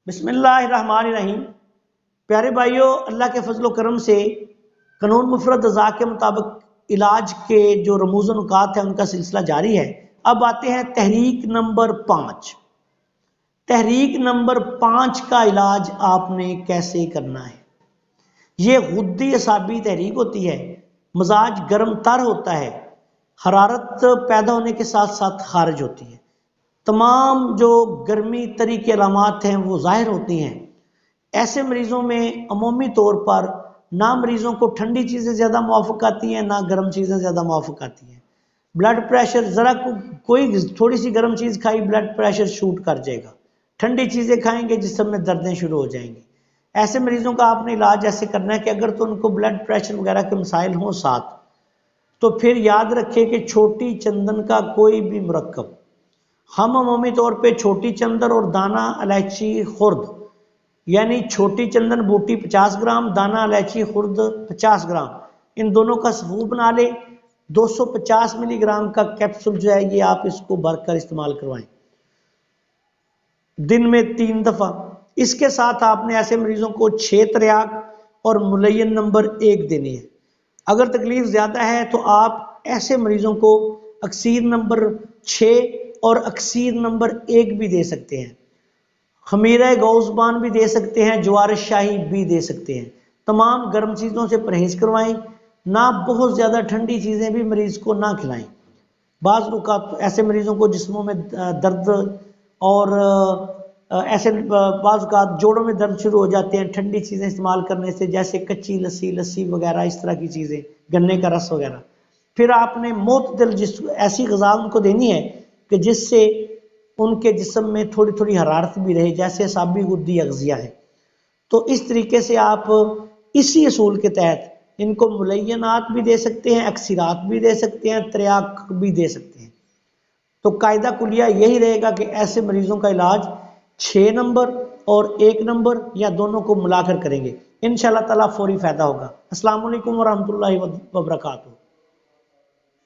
بسم اللہ الرحمن الرحیم۔ پیارے بھائیوں، اللہ کے فضل و کرم سے قانون مفرد اعضاء کے مطابق علاج کے جو رموز و نکات ہیں ان کا سلسلہ جاری ہے۔ اب آتے ہیں تحریک نمبر 5۔ تحریک نمبر 5 کا علاج آپ نے کیسے کرنا ہے؟ یہ غدی اعصابی تحریک ہوتی ہے، مزاج گرم تر ہوتا ہے، حرارت پیدا ہونے کے ساتھ ساتھ خارج ہوتی ہے، تمام جو گرمی تری کی علامات ہیں وہ ظاہر ہوتی ہیں۔ ایسے مریضوں میں عمومی طور پر نہ مریضوں کو ٹھنڈی چیزیں زیادہ موافق آتی ہیں، نہ گرم چیزیں زیادہ موافق آتی ہیں۔ بلڈ پریشر ذرا کوئی تھوڑی سی گرم چیز کھائی بلڈ پریشر شوٹ کر جائے گا، ٹھنڈی چیزیں کھائیں گے جسم میں دردیں شروع ہو جائیں گی۔ ایسے مریضوں کا آپ نے علاج ایسے کرنا ہے کہ اگر تو ان کو بلڈ پریشر وغیرہ کے مسائل ہوں ساتھ، تو پھر یاد رکھیں کہ چھوٹی چندن کا کوئی بھی مرکب، ہم عمومی طور پہ چھوٹی چندن اور دانہ الائچی خرد، یعنی چھوٹی چندن بوٹی 50 گرام، دانہ الائچی خرد 50 گرام، ان دونوں کا سفو بنا لے۔ 250 ملی گرام کا کیپسول جو ہے یہ آپ اس کو بھر کر استعمال کروائیں دن میں 3 دفعہ۔ اس کے ساتھ آپ نے ایسے مریضوں کو 6 تریاک اور ملین نمبر 1 دینی ہے۔ اگر تکلیف زیادہ ہے تو آپ ایسے مریضوں کو اکسیر نمبر 6 اور اکسیر نمبر 1 بھی دے سکتے ہیں، خمیرہ گوزبان بھی دے سکتے ہیں، جوار شاہی بھی دے سکتے ہیں۔ تمام گرم چیزوں سے پرہیز کروائیں، نہ بہت زیادہ ٹھنڈی چیزیں بھی مریض کو نہ کھلائیں۔ بعض اوقات ایسے مریضوں کو جسموں میں درد اور ایسے بعض اوقات جوڑوں میں درد شروع ہو جاتے ہیں ٹھنڈی چیزیں استعمال کرنے سے، جیسے کچی لسی وغیرہ، اس طرح کی چیزیں، گنے کا رس وغیرہ۔ پھر آپ نے معتدل ایسی غذا ان کو دینی ہے کہ جس سے ان کے جسم میں تھوڑی تھوڑی حرارت بھی رہے، جیسے اعصابی غدی اغذیہ ہے۔ تو اس طریقے سے آپ اسی اصول کے تحت ان کو ملینات بھی دے سکتے ہیں، اکثرات بھی دے سکتے ہیں، تریاک بھی دے سکتے ہیں۔ تو قاعدہ کلیہ یہی رہے گا کہ ایسے مریضوں کا علاج 6 نمبر اور 1 نمبر یا دونوں کو ملا کر کریں گے، انشاءاللہ تعالیٰ فوری فائدہ ہوگا۔ السلام علیکم ورحمۃ اللہ وبرکاتہ۔